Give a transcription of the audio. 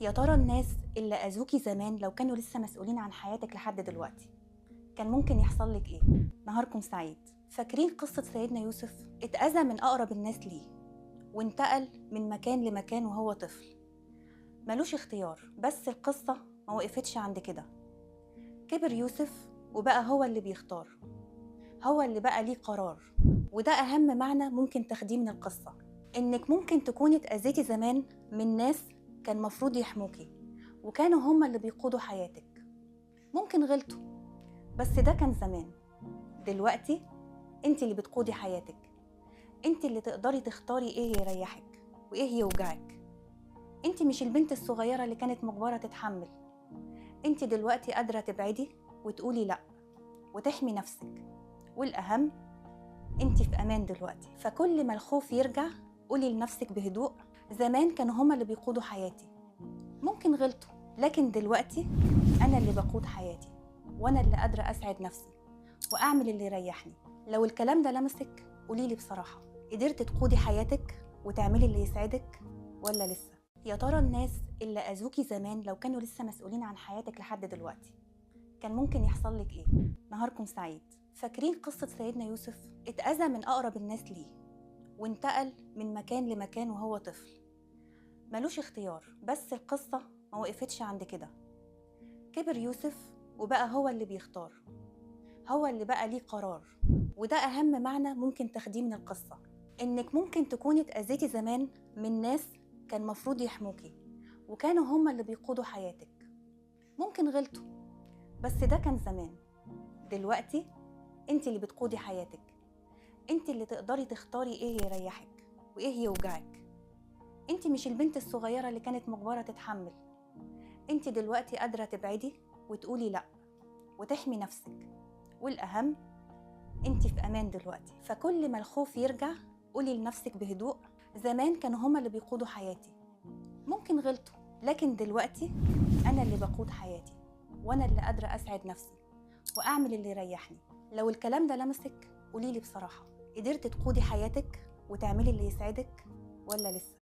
يا ترى الناس اللي أذوكي زمان لو كانوا لسه مسؤولين عن حياتك لحد دلوقتي كان ممكن يحصل لك إيه؟ نهاركم سعيد. فاكرين قصة سيدنا يوسف؟ اتأذى من أقرب الناس ليه وانتقل من مكان لمكان وهو طفل، ملوش اختيار. بس القصة ما وقفتش عند كده. كبر يوسف وبقى هو اللي بيختار، هو اللي بقى ليه قرار. وده أهم معنى ممكن تاخديه من القصة، إنك ممكن تكوني اتأذيتي زمان من ناس كان مفروض يحموكي وكانوا هما اللي بيقودوا حياتك. ممكن غلطوا، بس ده كان زمان. دلوقتي انت اللي بتقودي حياتك، انت اللي تقدري تختاري ايه يريحك وايه يوجعك. انت مش البنت الصغيرة اللي كانت مجبرة تتحمل. انت دلوقتي قادرة تبعدي وتقولي لأ وتحمي نفسك، والأهم انت في أمان دلوقتي. فكل ما الخوف يرجع قولي لنفسك بهدوء: زمان كانوا هما اللي بيقودوا حياتي، ممكن غلطوا، لكن دلوقتي أنا اللي بقود حياتي، وأنا اللي قادرة أسعد نفسي وأعمل اللي يريحني. لو الكلام ده لمسك قوليلي بصراحة، قدرت تقودي حياتك وتعملي اللي يسعدك ولا لسه؟ يا ترى الناس اللي أذوكي زمان لو كانوا لسه مسؤولين عن حياتك لحد دلوقتي كان ممكن يحصل لك إيه؟ نهاركم سعيد. فاكرين قصة سيدنا يوسف؟ اتأذى من أقرب الناس ليه وانتقل من مكان لمكان وهو طفل، ملوش اختيار. بس القصة ما وقفتش عند كده. كبر يوسف وبقى هو اللي بيختار، هو اللي بقى ليه قرار. وده أهم معنى ممكن تاخديه من القصة، إنك ممكن تكوني اتأذيتي زمان من ناس كان مفروض يحموكي وكانوا هما اللي بيقودوا حياتك. ممكن غلطوا، بس ده كان زمان. دلوقتي انت اللي بتقودي حياتك، انت اللي تقدري تختاري ايه يريحك وايه يوجعك. انت مش البنت الصغيرة اللي كانت مجبرة تتحمل. انت دلوقتي قادرة تبعدي وتقولي لأ وتحمي نفسك، والأهم انت في أمان دلوقتي. فكل ما الخوف يرجع قولي لنفسك بهدوء: زمان كانوا هما اللي بيقودوا حياتي، ممكن غلطوا، لكن دلوقتي أنا اللي بقود حياتي، وأنا اللي قادرة أسعد نفسي وأعمل اللي يريحني. لو الكلام ده لمسك قوليلي بصراحة، قدرت تقودي حياتك وتعملي اللي يسعدك ولا لسه؟